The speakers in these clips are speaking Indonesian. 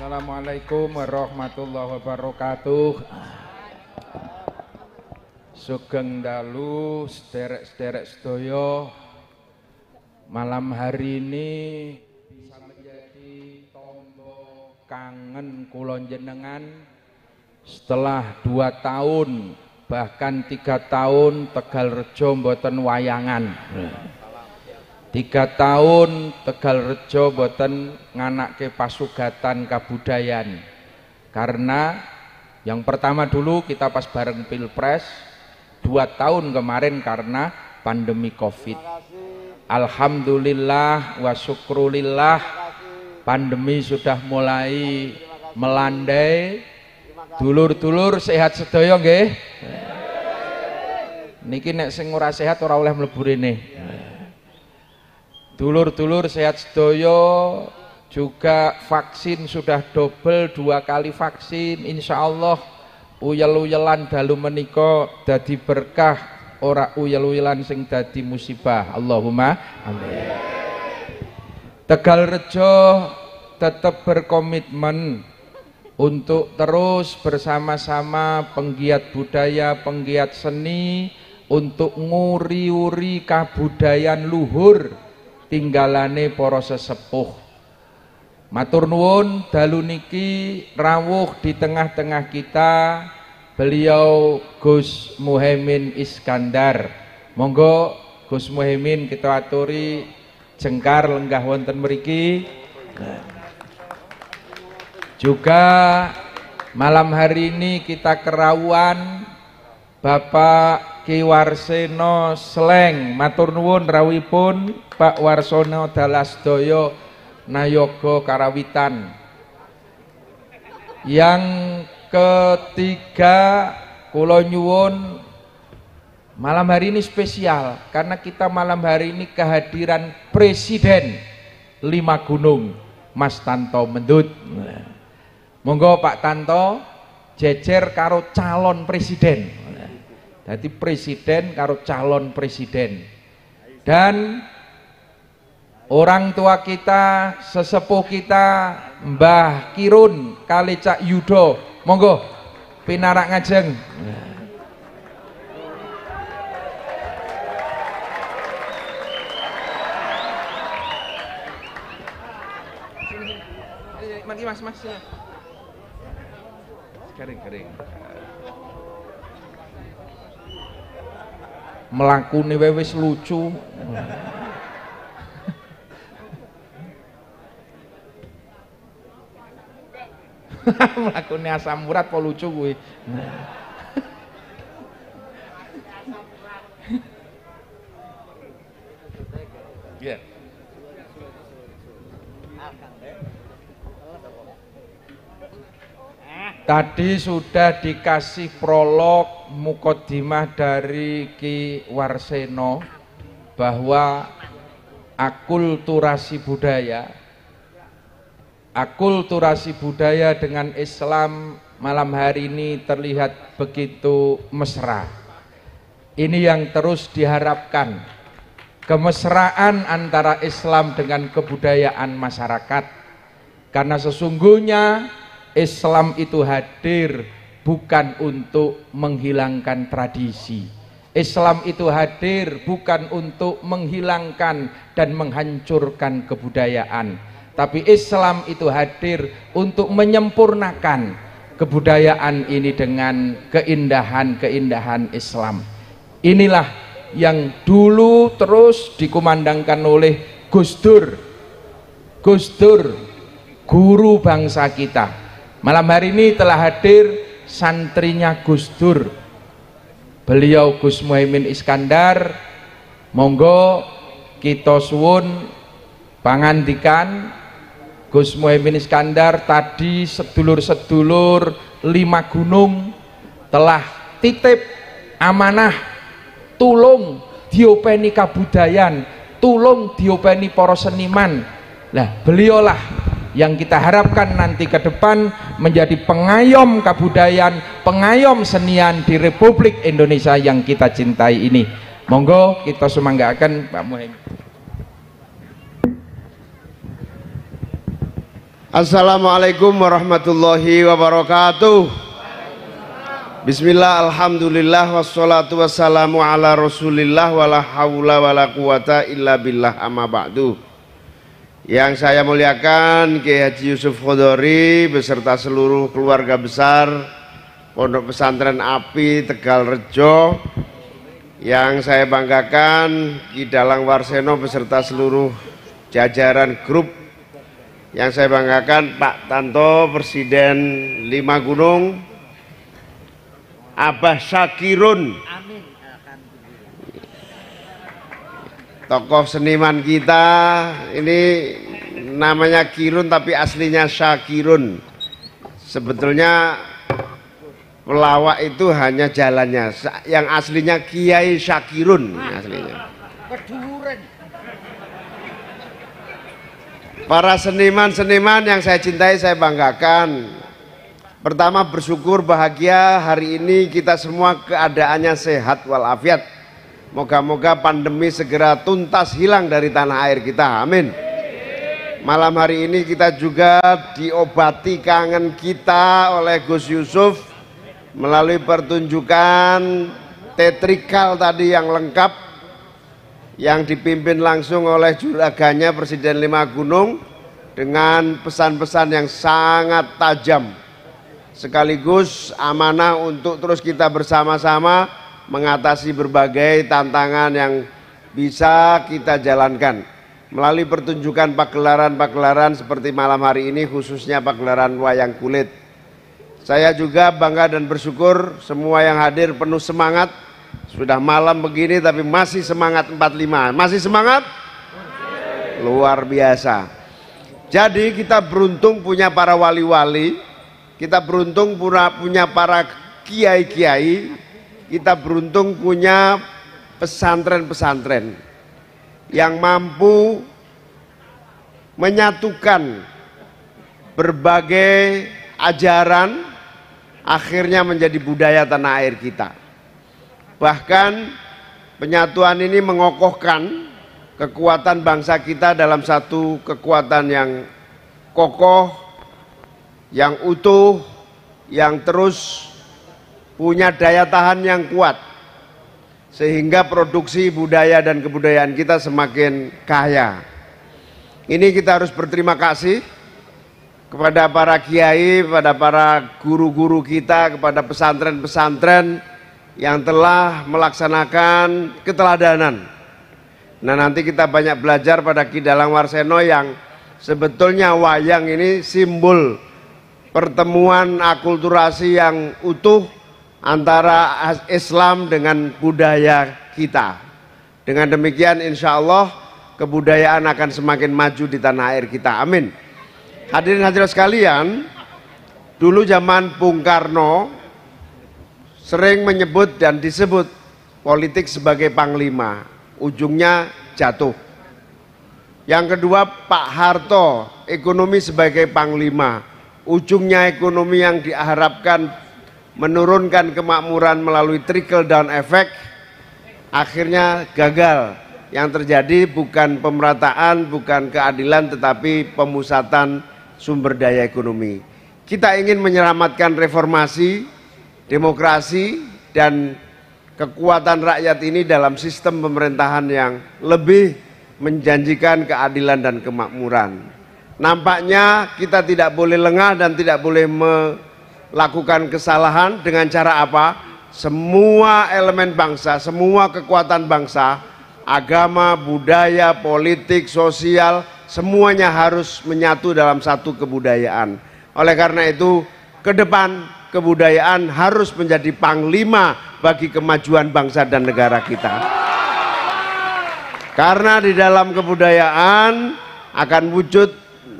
Assalamualaikum warahmatullahi wabarakatuh. Sugeng dalu sederek-sederek sedaya. Malam hari ini bisa menjadi tombo kangen kula jenengan setelah 2 tahun bahkan 3 tahun Tegalrejo mboten wayangan. 3 tahun Tegalrejo boten nganake pasugatan kabudayan. Karena yang pertama dulu kita pas bareng Pilpres, 2 tahun kemarin karena pandemi Covid. Alhamdulillah wa syukrulillah, pandemi sudah mulai melandai. Dulur-dulur sehat sedaya nggih? Niki nek sing ora sehat ora oleh mlebu rene. Dulur-dulur sehat sedaya, juga vaksin sudah double 2 kali vaksin, insya Allah uyel-uyelan dalu menika dadi berkah, ora uyel-uyelan sing dadi musibah. Allahumma amin. Tegalrejo tetap berkomitmen untuk terus bersama-sama penggiat budaya, penggiat seni untuk nguri-uri kabudayan luhur tinggalane para sesepuh. Matur nuwun dalu niki rawuh di tengah-tengah kita beliau Gus Muhaimin Iskandar. Monggo Gus Muhaimin kita aturi jengkar lenggah wonten mriki. Juga malam hari ini kita kerawuan Bapak Ki Warseno Sleng. Matur nuwun rawuhipun Pak Warsono Dalasdoyo Nayogo Karawitan. Yang ketiga kula nyuwun malam hari ini spesial karena kita malam hari ini kehadiran Presiden 5 Gunung Mas Tanto Mendut. Monggo Pak Tanto jejer karo calon presiden. Jadi presiden karo calon presiden. Dan orang tua kita, sesepuh kita, Mbah Kirun kali Cak Yudo, monggo pinarak ngajeng. Mati mas. Kering. Melakune wis lucu. Melakune asam urat po lucu kuwi. Iya. Tadi sudah dikasih prolog mukodimah dari Ki Warseno bahwa akulturasi budaya dengan Islam malam hari ini terlihat begitu mesra. Ini yang terus diharapkan, kemesraan antara Islam dengan kebudayaan masyarakat, karena sesungguhnya Islam itu hadir bukan untuk menghilangkan tradisi. Islam itu hadir bukan untuk menghilangkan dan menghancurkan kebudayaan, tapi Islam itu hadir untuk menyempurnakan kebudayaan ini dengan keindahan-keindahan Islam. Inilah yang dulu terus dikumandangkan oleh Gus Dur, guru bangsa kita. Malam hari ini telah hadir santrinya Gus Dur, beliau Gus Muhaimin Iskandar. Monggo kita suwun pangandikan Gus Muhaimin Iskandar. Tadi sedulur-sedulur 5 Gunung telah titip amanah, tulung diopeni kabudayan, tulung diopeni para seniman. Lah beliaulah yang kita harapkan nanti ke depan menjadi pengayom kebudayaan, pengayom senian di Republik Indonesia yang kita cintai ini. Monggo kita semanggakan Pak Muhaimin. Assalamualaikum warahmatullahi wabarakatuh. Bismillah, alhamdulillah, wassalatu wassalamu ala rasulillah, wala hawla wala quwata illa billah, amma ba'du. Yang saya muliakan Kiai Haji Yusuf Khodori beserta seluruh keluarga besar Pondok Pesantren API Tegal Rejo. Yang saya banggakan Ki Dalang Warseno beserta seluruh jajaran grup. Yang saya banggakan Pak Tanto, Presiden Lima Gunung, Abah Syakirun, tokoh seniman kita. Ini namanya Kirun tapi aslinya Syakirun. Sebetulnya pelawak itu hanya jalannya, yang aslinya Kiai Syakirun aslinya. Para seniman-seniman yang saya cintai, saya banggakan. Pertama, bersyukur bahagia hari ini kita semua keadaannya sehat walafiat. Moga-moga pandemi segera tuntas hilang dari tanah air kita, amin. Malam hari ini kita juga diobati kangen kita oleh Gus Yusuf melalui pertunjukan teatrikal tadi yang lengkap, yang dipimpin langsung oleh juraganya Presiden Lima Gunung dengan pesan-pesan yang sangat tajam, sekaligus amanah untuk terus kita bersama-sama mengatasi berbagai tantangan yang bisa kita jalankan melalui pertunjukan pagelaran-pagelaran seperti malam hari ini, khususnya pagelaran wayang kulit. Saya juga bangga dan bersyukur semua yang hadir penuh semangat. Sudah malam begini tapi masih semangat 45. Masih semangat? Luar biasa. Jadi kita beruntung punya para wali-wali, kita beruntung punya para kiai-kiai, kita beruntung punya pesantren-pesantren yang mampu menyatukan berbagai ajaran, akhirnya menjadi budaya tanah air kita. Bahkan penyatuan ini mengokohkan kekuatan bangsa kita dalam satu kekuatan yang kokoh, yang utuh, yang terus punya daya tahan yang kuat, sehingga produksi budaya dan kebudayaan kita semakin kaya. Ini kita harus berterima kasih kepada para kiai, kepada para guru-guru kita, kepada pesantren-pesantren yang telah melaksanakan keteladanan. Nah, nanti kita banyak belajar pada Ki Dalang Warseno yang sebetulnya wayang ini simbol pertemuan akulturasi yang utuh antara Islam dengan budaya kita. Dengan demikian insya Allah kebudayaan akan semakin maju di tanah air kita, amin. Hadirin hadirat sekalian, dulu zaman Bung Karno sering menyebut dan disebut politik sebagai panglima, ujungnya jatuh. Yang kedua, Pak Harto, ekonomi sebagai panglima, ujungnya ekonomi yang diharapkan menurunkan kemakmuran melalui trickle down effect, akhirnya gagal. Yang terjadi bukan pemerataan, bukan keadilan, tetapi pemusatan sumber daya ekonomi. Kita ingin menyelamatkan reformasi, demokrasi, dan kekuatan rakyat ini dalam sistem pemerintahan yang lebih menjanjikan keadilan dan kemakmuran. Nampaknya kita tidak boleh lengah dan tidak boleh melakukan kesalahan. Dengan cara apa? Semua elemen bangsa, semua kekuatan bangsa, agama, budaya, politik, sosial, semuanya harus menyatu dalam satu kebudayaan. Oleh karena itu, ke depan kebudayaan harus menjadi panglima bagi kemajuan bangsa dan negara kita. Karena di dalam kebudayaan akan wujud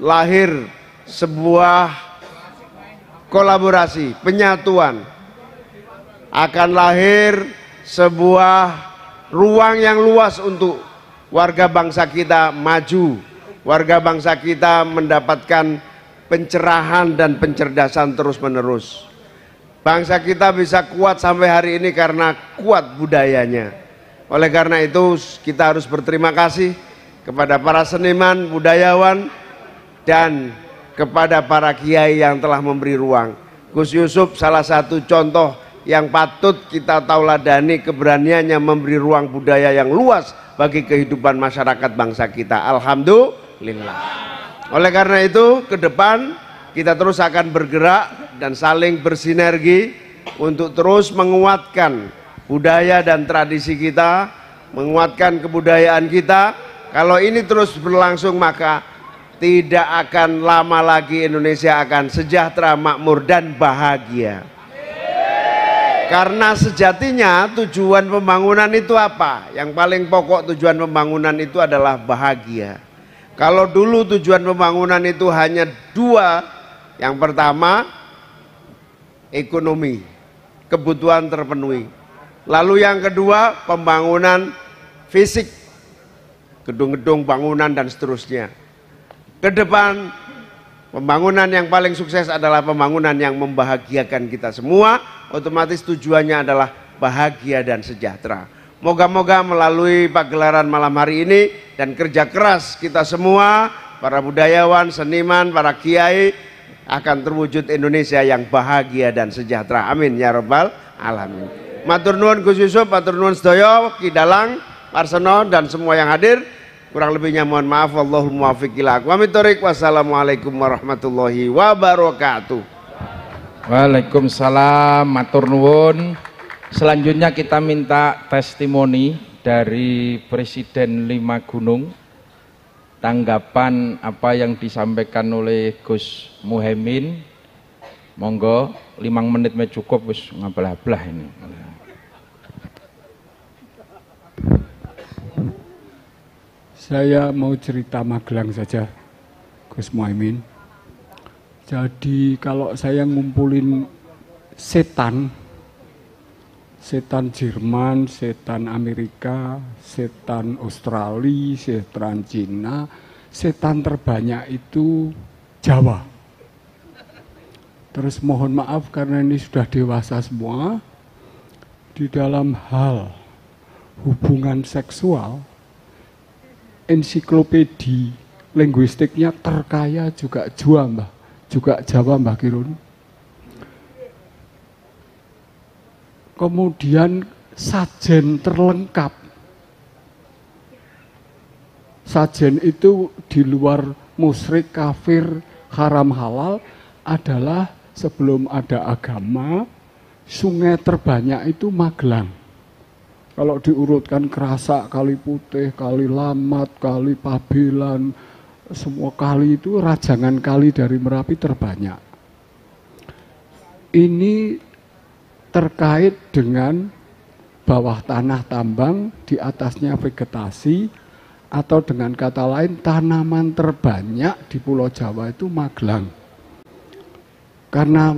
lahir sebuah kolaborasi, penyatuan. Akan lahir sebuah ruang yang luas untuk warga bangsa kita maju. Warga bangsa kita mendapatkan pencerahan dan pencerdasan terus-menerus. Bangsa kita bisa kuat sampai hari ini karena kuat budayanya. Oleh karena itu kita harus berterima kasih kepada para seniman, budayawan, dan kepada para kiai yang telah memberi ruang. Gus Yusuf salah satu contoh yang patut kita tauladani, keberaniannya memberi ruang budaya yang luas bagi kehidupan masyarakat bangsa kita. Alhamdulillah. Oleh karena itu, ke depan kita terus akan bergerak dan saling bersinergi untuk terus menguatkan budaya dan tradisi kita, menguatkan kebudayaan kita. Kalau ini terus berlangsung, maka tidak akan lama lagi Indonesia akan sejahtera, makmur, dan bahagia. Karena sejatinya tujuan pembangunan itu apa? Yang paling pokok tujuan pembangunan itu adalah bahagia. Kalau dulu tujuan pembangunan itu hanya dua. Yang pertama, ekonomi, kebutuhan terpenuhi. Lalu yang kedua, pembangunan fisik, gedung-gedung, bangunan, dan seterusnya. Ke depan, pembangunan yang paling sukses adalah pembangunan yang membahagiakan kita semua. Otomatis tujuannya adalah bahagia dan sejahtera. Moga-moga melalui pagelaran malam hari ini dan kerja keras kita semua, para budayawan, seniman, para kiai, akan terwujud Indonesia yang bahagia dan sejahtera. Amin ya rabbal alamin. Matur nuwun Gus Yusuf, matur nuwun sedaya, Ki Dalang, Parsono, dan semua yang hadir. Kurang lebihnya mohon maaf. Wallahul muwaffiq ila aqwamit thoriq. Wassalamualaikum warahmatullahi wabarakatuh. Waalaikumsalam, matur nuwun. Selanjutnya kita minta testimoni dari Presiden Lima Gunung, tanggapan apa yang disampaikan oleh Gus Muhaimin. Monggo, 5 menit cukup, wis ngabelah-belah ini. Saya mau cerita Magelang saja, Gus Muhaimin. Jadi kalau saya ngumpulin setan Jerman, setan Amerika, setan Australia, setan Cina, setan terbanyak itu Jawa. Terus mohon maaf karena ini sudah dewasa semua, di dalam hal hubungan seksual, ensiklopedi linguistiknya terkaya juga Jawa Mbah Kirun. Kemudian sajen terlengkap. Sajen itu di luar musyrik, kafir, haram, halal adalah sebelum ada agama, sungai terbanyak itu Magelang. Kalau diurutkan Kerasak, Kali Putih, Kali Lamat, Kali Pabelan, semua kali itu rajangan kali dari Merapi terbanyak. Ini terkait dengan bawah tanah tambang, di atasnya vegetasi, atau dengan kata lain tanaman terbanyak di Pulau Jawa itu Magelang. Karena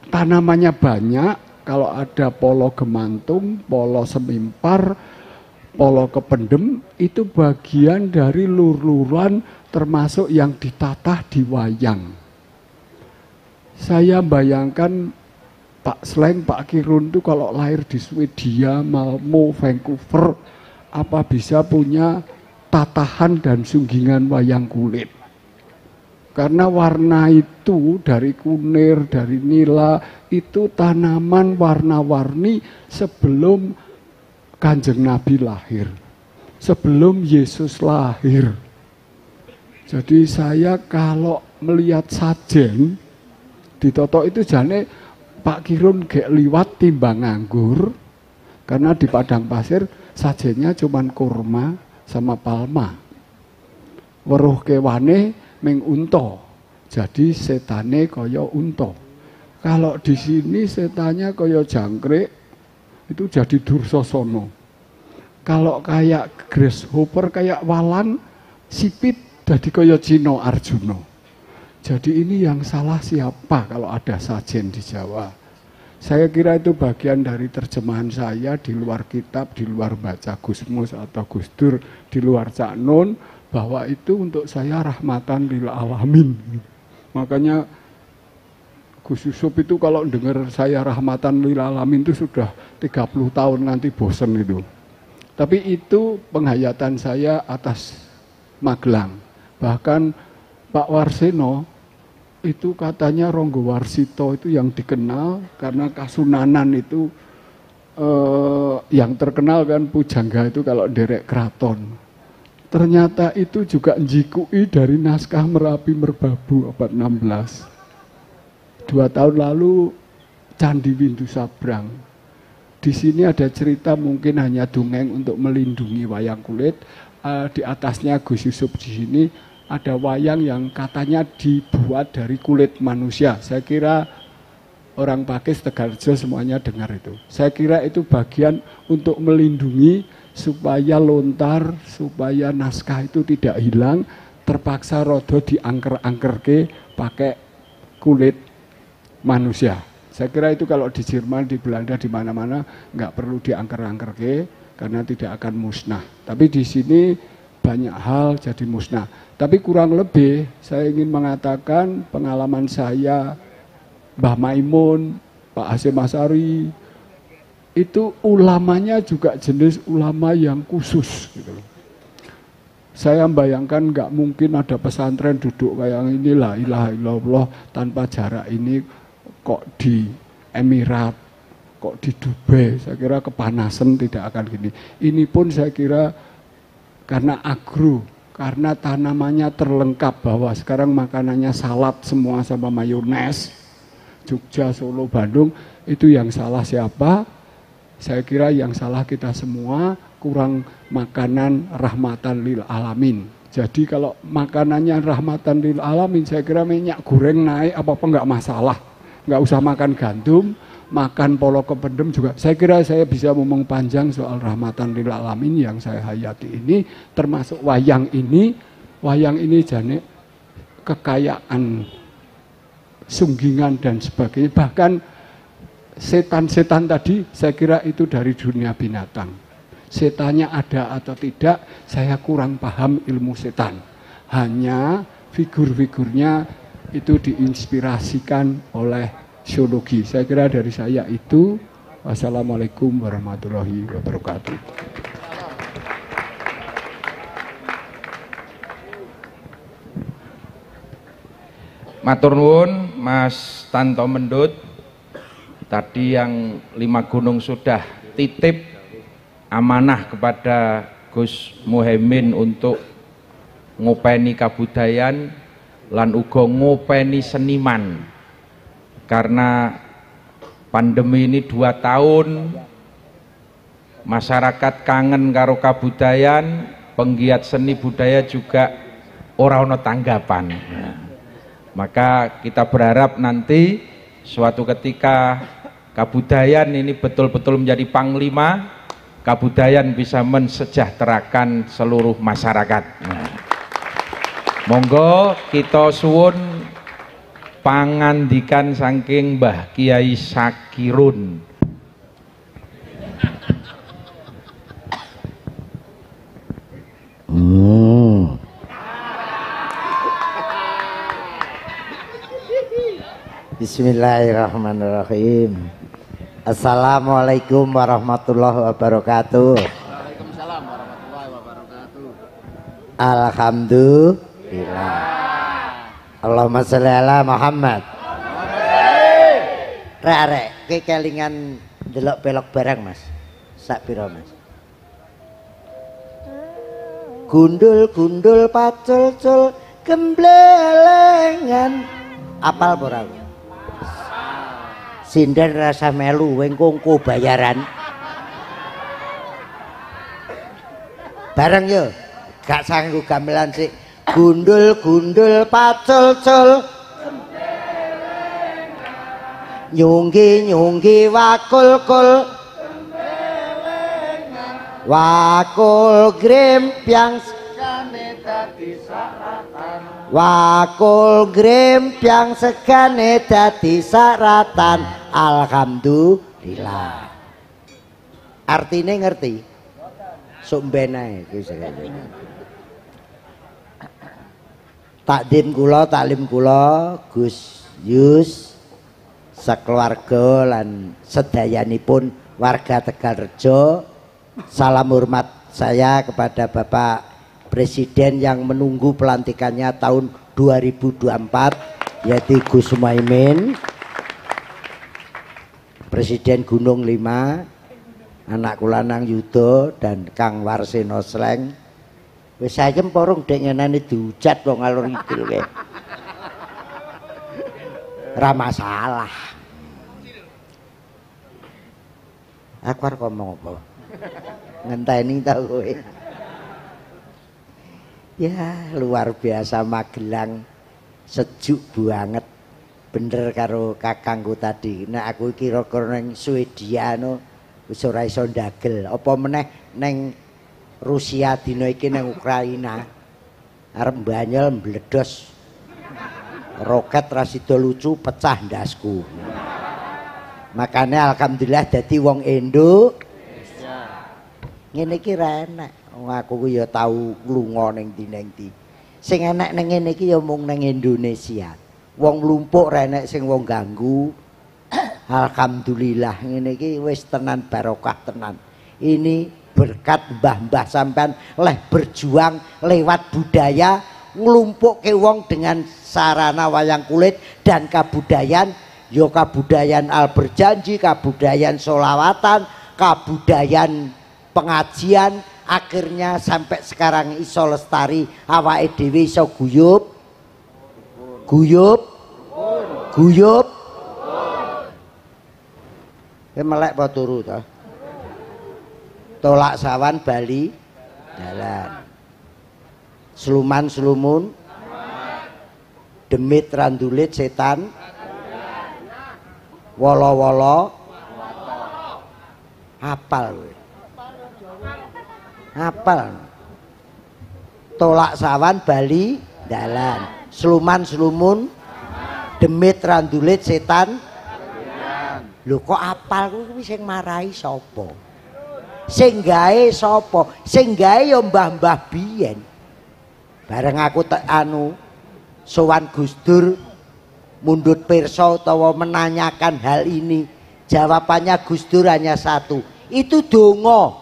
tanamannya banyak, kalau ada polo gemantung, polo semimpar, polo kependem, itu bagian dari lur-luran termasuk yang ditatah di wayang. Saya bayangkan Pak Sleng, Pak Kirun itu kalau lahir di Swedia, Malmo, Vancouver, apa bisa punya tatahan dan sunggingan wayang kulit? Karena warna itu dari kunir, dari nila, itu tanaman warna-warni sebelum Kanjeng Nabi lahir, sebelum Yesus lahir. Jadi saya kalau melihat sajen ditoto itu jane Pak Kirun gek liwat timbang nganggur, karena di padang pasir sajennya cuman kurma sama palma. Weruh kewane ming unta, jadi setane kaya unta. Kalau di sini setannya kaya jangkrik, itu jadi Dursasana. Kalau kayak grasshopper, kayak walang, sipit, jadi kaya Cino Arjuna. Jadi ini yang salah siapa kalau ada sajen di Jawa? Saya kira itu bagian dari terjemahan saya di luar kitab, di luar baca Gusmus atau Gus Dur, di luar Cak Nun, bahwa itu untuk saya rahmatan lil alamin. Makanya Gus Yusuf itu kalau dengar saya rahmatan lil alamin itu sudah 30 tahun nanti bosen itu. Tapi itu penghayatan saya atas Magelang. Bahkan Pak Warseno itu katanya Ronggo Warsito itu yang dikenal karena Kasunanan itu yang terkenal kan pujangga itu kalau derek keraton. Ternyata itu juga njikui dari naskah Merapi Merbabu abad 16. 2 tahun lalu Candi Windu Sabrang. Di sini ada cerita mungkin hanya dongeng untuk melindungi wayang kulit. Di atasnya Gus Yusuf di sini ada wayang yang katanya dibuat dari kulit manusia. Saya kira orang Pakis, Tegalrejo semuanya dengar itu. Saya kira itu bagian untuk melindungi supaya lontar, supaya naskah itu tidak hilang. Terpaksa rodo diangker-angkerke pakai kulit manusia. Saya kira itu kalau di Jerman, di Belanda, di mana-mana nggak perlu diangker-angkerke karena tidak akan musnah. Tapi di sini banyak hal jadi musnah. Tapi kurang lebih saya ingin mengatakan pengalaman saya, Mbah Maimun, Pak Hasyim Asy'ari, itu ulamanya juga jenis ulama yang khusus gitu. Saya membayangkan nggak mungkin ada pesantren duduk kayak ini la ilaha illallah tanpa jarak ini kok di Emirat, kok di Dubai. Saya kira kepanasan tidak akan gini. Ini pun saya kira karena agro, karena tanamannya terlengkap bahwa sekarang makanannya salad semua sama mayones. Jogja, Solo, Bandung, itu yang salah siapa? Saya kira yang salah kita semua, kurang makanan rahmatan lil alamin. Jadi kalau makanannya rahmatan lil alamin, saya kira minyak goreng naik apa-apa nggak masalah. Nggak usah makan gandum, makan polo kependem juga. Saya kira saya bisa ngomong panjang soal rahmatan lil alamin yang saya hayati ini, termasuk wayang ini. Wayang ini jane kekayaan sunggingan dan sebagainya. Bahkan setan-setan tadi saya kira itu dari dunia binatang. Setannya ada atau tidak, saya kurang paham ilmu setan. Hanya figur-figurnya itu diinspirasikan oleh zoologi. Saya kira dari saya itu. Wassalamualaikum warahmatullahi wabarakatuh. Matur nuwun Mas Tanto Mendut. Tadi yang 5 gunung sudah titip amanah kepada Gus Muhaimin untuk ngopeni kabudayan lan uga ngopeni seniman. Karena pandemi ini 2 tahun masyarakat kangen karo kabudayan, penggiat seni budaya juga ora ono tanggapan. Maka kita berharap nanti suatu ketika kabudayan ini betul-betul menjadi panglima, kabudayan bisa mensejahterakan seluruh masyarakat. Monggo kita suwun pangandikan saking Mbah Kiai Sakirun. Bismillahirrahmanirrahim. Assalamualaikum warahmatullahi wabarakatuh. Waalaikumsalam warahmatullahi wabarakatuh. Alhamdulillah. Allahumma sholli ala Muhammad. Rek, kowe kelingan delok pelok barang, Mas. Sak pira, Mas? Gundul-gundul pacul-cul gemblelengan. Apal ora? Sinden rasa melu weng kongko bayaran. Bareng yo, gak sanggup gamelan sik. Gundul-gundul pacul-cul nyunggi-nyunggi wakul-kul wakul grempyang sekane dadi saratan. Wakul grempyang segane dadi saratan. Alhamdulillah. Artine ngerti? Sok mben ae takdim kula, taklim kula Gus Yus sekeluarga lan sedayanipun warga Tegalrejo. Salam hormat saya kepada Bapak Presiden yang menunggu pelantikannya tahun 2024. yaitu Gus Muhaimin, Presiden Gunung 5, anak kulanang Yudo dan Kang Warsino Sleng. Wis ayem porong dek ngenani diucat wong alur ngidul kae. Ra masalah. Aku arep ngomong apa? Ngenteni ta kowe. Ya, luar biasa Magelang. Sejuk banget. Bener karo kakangku tadi. Nek aku kira-kira nang Swedia no wis ora iso ndagel. Apa meneh neng Rusia dina iki nang Ukraina arep mbanyol mbledos roket ra sida lucu pecah ndasku. Makane alhamdulillah dadi wong Indo ngene iki ra enak. Wong aku ku ya tau lunga ning ndi. Sing enak ning ngene iki ya mung ning Indonesia. Wong lumpuk ra enak sing wong ganggu. Alhamdulillah ngene iki wis tenan barokah tenan. Ini berkat mbah-mbah sampean leh berjuang lewat budaya nglumpukke wong dengan sarana wayang kulit dan kabudayaan, yo kabudayaan Alberjanji, kabudayaan solawatan, kabudayaan pengajian, akhirnya sampai sekarang iso lestari, awake dhewe iso guyub melek apa turu ta? Tolak sawan Bali jalan, seluman selumun, demit randulit setan, wolo-wolo, hafal, hafal. Tolak sawan Bali jalan, seluman selumun, demit randulit setan. Lho kok hafal kuwi sing marahi sapa? Sing gawe sapa? Sing gawe ya mbah-mbah biyen. Bareng aku anu sowan Gus Dur mundhut pirsa utawa menanyakan hal ini, jawabannya Gus Dur hanya satu, itu donga.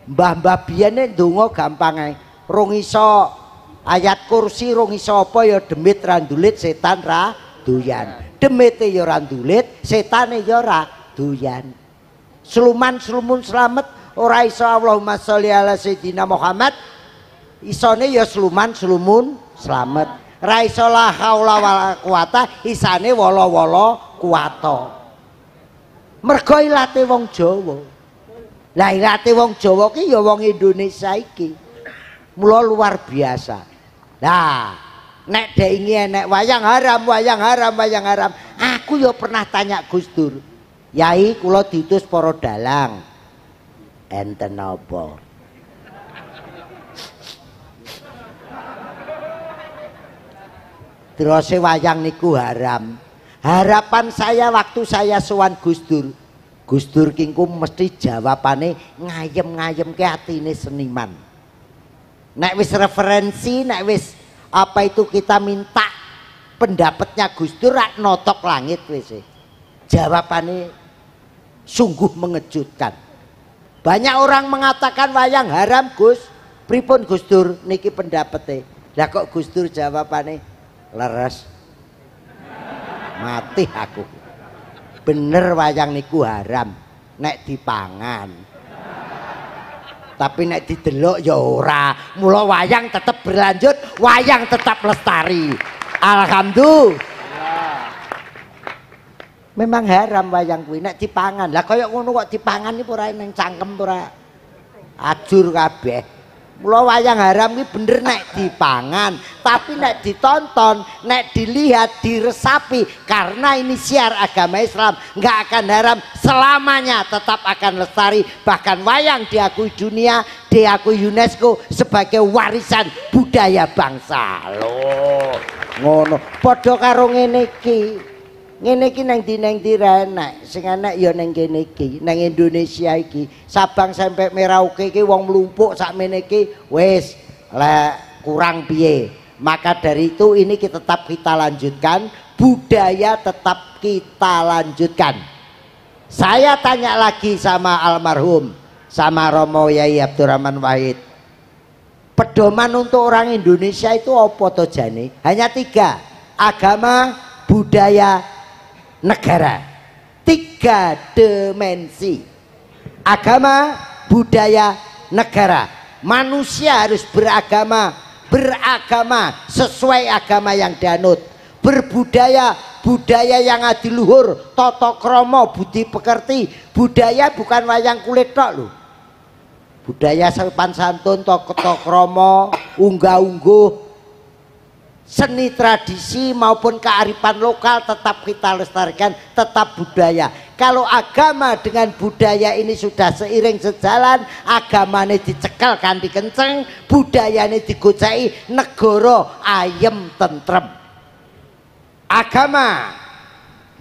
Mbah-mbah biyen donga gampang ae. Rong iso ayat kursi, rong iso apa ya demit randulit setan ra doyan. Demite ya randulit, setane ya ra doyan. Seluman selumun selamat ora iso Allahumma sholli ala sayyidina Muhammad, isone ya seluman selumun selamat. Ra iso la haula wala quwata, isane wala-wala kuwata. Mergo ilate wong Jawa. Lah ilate wong Jawa ki ya wong Indonesia iki. Mula luar biasa. Lah nek dek ingin nek wayang haram, wayang haram, wayang haram. Aku ya pernah tanya Gus Dur. Yai kula diutus para dalang. Enten apa? Terus wayang niku haram. Harapan saya waktu saya sowan Gus Dur kingku mesti jawabane ngayem-ngayem ke atine seniman. Nek wis referensi, nek wis apa itu kita minta pendapatnya Gus Dur rak notok langit wis. Jawabane sungguh mengejutkan. Banyak orang mengatakan wayang haram Gus. Pripun Gus Dur niki pendapatnya? Lah kok Gus Dur jawabane leres. Mati aku. Bener wayang niku haram nek dipangan. Tapi nek didelok ya ora. Mula wayang tetap berlanjut, wayang tetap lestari. Alhamdulillah. Memang haram wayang kuwi nek dipangan. Lah kaya ngono kok dipangan iki ora ning cangkem ora ajur kabeh. Mula wayang haram kuwi bener nek dipangan, tapi nek ditonton, nek dilihat, diresapi karena ini siar agama Islam, nggak akan haram selamanya, tetap akan lestari. Bahkan wayang diakui dunia, diakui UNESCO sebagai warisan budaya bangsa. Loh, ngono. Padha karo ngene iki. Ngene iki nang ndi ra enak, sing enak ya nang kene iki, nang Indonesia iki. Sabang sampai Merauke iki wong mlumpuk sakmene iki wis lek kurang piye. Maka dari itu ini kita tetap kita lanjutkan, budaya tetap kita lanjutkan. Saya tanya lagi sama almarhum, sama Romo Yai Abdurrahman Wahid. Pedoman untuk orang Indonesia itu apa to jane? Hanya 3. agama, budaya, negara. 3 dimensi. Agama, budaya, negara. Manusia harus beragama sesuai agama yang dianut. Berbudaya, budaya yang adiluhur, tata krama, budi pekerti. Budaya bukan wayang kulit tok lho. Budaya sopan santun, tata krama, unggah-ungguh, seni tradisi maupun kearifan lokal tetap kita lestarikan, tetap budaya. Kalau agama dengan budaya ini sudah seiring sejalan, agamane dicekel kanthi kenceng, budayane digoceki, negara ayem tentrem. Agama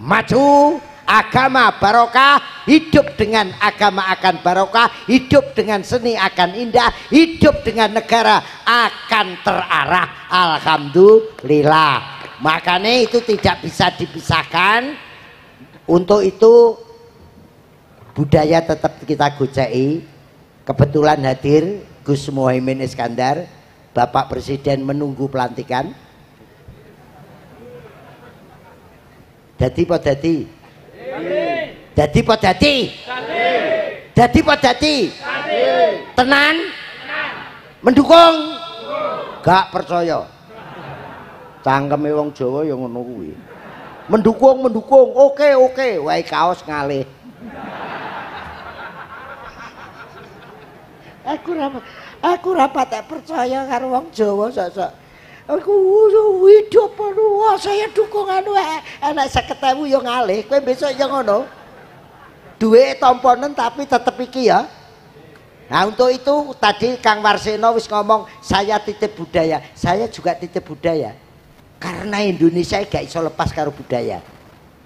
maju, agama barokah, hidup dengan agama akan barokah, hidup dengan seni akan indah, hidup dengan negara akan terarah. Alhamdulillah. Makanya itu tidak bisa dipisahkan. Untuk itu budaya tetap kita goceki. Kebetulan hadir Gus Muhaimin Iskandar, Bapak Presiden menunggu pelantikan. Dadi po dadi. Dadi po dadi. Dadi po dadi. Tenan? Mendukung? Gak percaya. Cangkeme wong Jawa ya ngono kuwi. Mendukung, oke, wae kaos ngalih. Aku ora patek percaya karo wong Jawa sok-sok. Aku hidup wah saya dukung anu anak 50.000 ya ngalih. Kowe besok ya ngono. Duwe tomponen tapi tetep iki ya. Nah untuk itu tadi Kang Warseno wis ngomong saya titip budaya. Saya juga titip budaya. Karena Indonesia gak iso lepas karo budaya.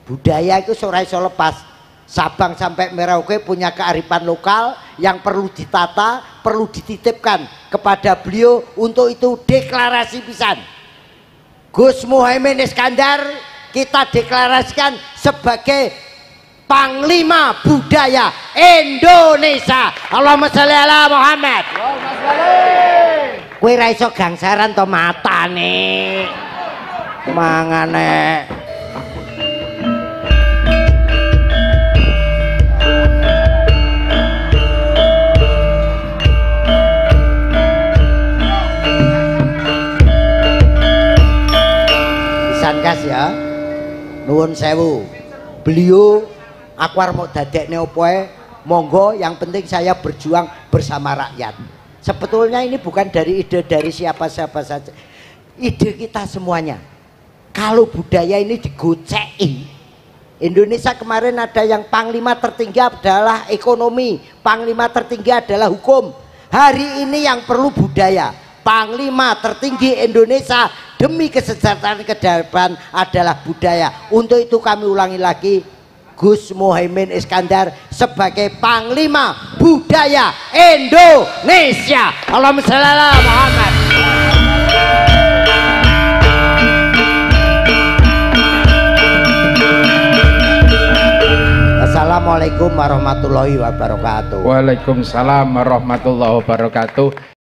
Budaya itu ora iso lepas. Sabang sampai Merauke punya kearifan lokal yang perlu ditata, perlu dititipkan kepada beliau. Untuk itu deklarasi pisan. Gus Muhaimin Iskandar kita deklarasikan sebagai Panglima Budaya Indonesia. Allahumma sholli ala Muhammad. Kowe ra iso gangsaran to matane. Mangane. Kas ya, nuwun sewu. Beliau aku arep mau dadekne opo monggo, yang penting saya berjuang bersama rakyat. Sebetulnya ini bukan dari ide dari siapa-siapa saja, ide kita semuanya. Kalau budaya ini digoceki, Indonesia kemarin ada yang panglima tertinggi adalah ekonomi, panglima tertinggi adalah hukum. Hari ini yang perlu budaya. Panglima tertinggi Indonesia demi kesejahteraan ke depan adalah budaya. Untuk itu kami ulangi lagi, Gus Muhaimin Iskandar sebagai Panglima Budaya Indonesia. Allahumma sholli ala Muhammad. Assalamualaikum warahmatullahi wabarakatuh. Waalaikumsalam warahmatullahi wabarakatuh.